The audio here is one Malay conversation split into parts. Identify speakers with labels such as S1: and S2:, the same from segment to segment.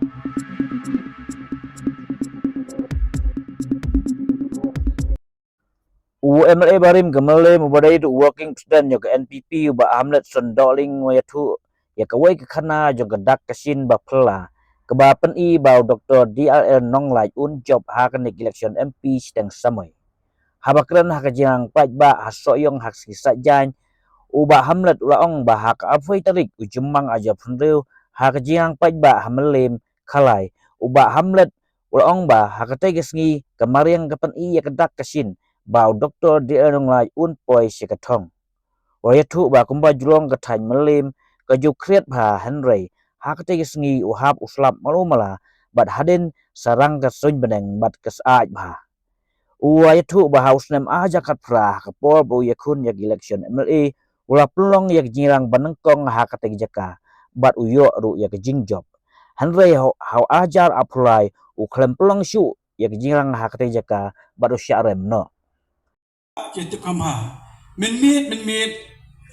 S1: UMLA barim gemele mubadai tu working president yo ke NPP ba Hamlet Sondoling wayatu ya kawai ke khana jo gadak kasin ba phla ke ba pen I ba Dr. DRL Nonglai un job ha kan election MP sedang samai habakran ha kajang paj ba hasoyong hak sisa jan uba Hamlet ulaong ba hak afoi tarik ujumang aja phunreu ha kajang paj ba hamelem khalai uba Hamlet ulaong ba hakatai gesngi kamariang kapan I ya gadak kasin bau Dr. DRL Nonglai un poi sekatong wayatu ba kumba julong katany melim kaju kriat ba Henry hakatai gesngi uhap uslap malumala bat haden sarang kasun beneng bat kesaaj ba wayatu ba haus nem aja kat pra kapor bu yakun yak election MLA ula pelong yak jirang banengkong hakatai jaka bat uyo ru yak jingjob Henry hau ajar apply uklem pelong syu yak jirang hakatai jaka bat usyarem no
S2: kita kamha min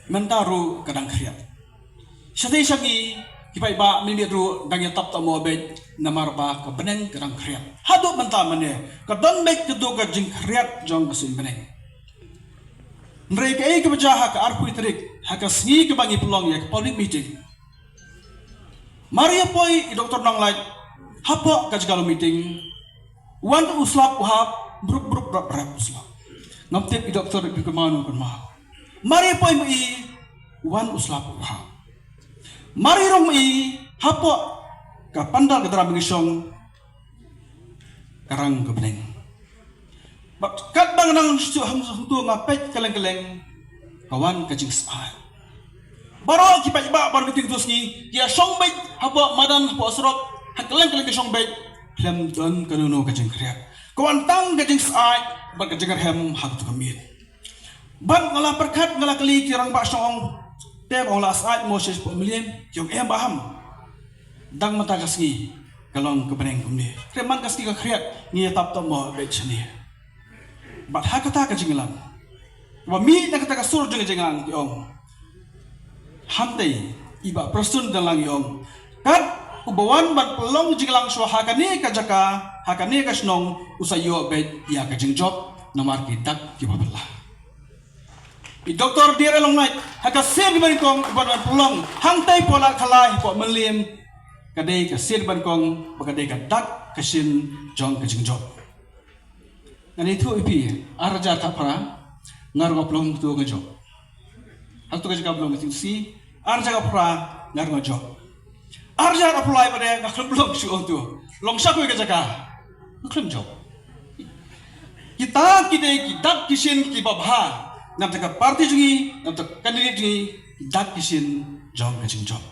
S2: mentaru kadang kriat sedai sagi kipai ba min ru dang tap tamo be namar ba ka beneng kadang kriat hadu menta mane ka don be kedu ka jing kriat jong kasin beneng mereka ke bajaha ka arpu trik haka sngi ke bangi pelong ya public meeting Maria poi Dr. Nonglai hapo ka jgalo meeting wan uslap uhap bruk rap uslap ngamtip Dr. Bikemanu kan mah mari poi mai wan uslap ha mari rong mai hapo ka pandal ka dara mengisong karang ka beneng bak kat bang nang stu hang tu ngapet keleng kawan ka jing sa baro ki pa ba bar biting tus ni ya song bai hapo madan hapo asrot hakeleng ka song bai lem don kanuno ka jing kriat kawan tang ka jing sa bag jagar hem hak tu kami bang ngala perkat ngala kali kirang ba song te ong la asai moses pemilian yung em baham dang mata kasgi kalong kebeneng kumni kreman kasgi ka kriat ni tap to mo be chani bat hakata ka jinglan wa mi na kata ka sur jeng ti ong hamdei iba prasun dalang yong kat ubawan ban pelong jinglang so hakani ka jaka hakani ka snong usayo be ya ka jingjob namar kitak kibabala I Dr. DRL Nonglai haka sir ban kong ban pelong hangtai pola khalai po melim kadai ka sir ban kong bakadai ka dak kasin jong ka jingjob ngani thu ipi arja ka pra ngar go pelong tu ka job hak tu ka jika pelong tu si arja ka pra ngar go job arja apply pada ka pelong su tu long sa ko ka jaka klem job kita dak kisin ki babha nam taka party jungi nam taka candidate jungi dak kisin jong ka jing job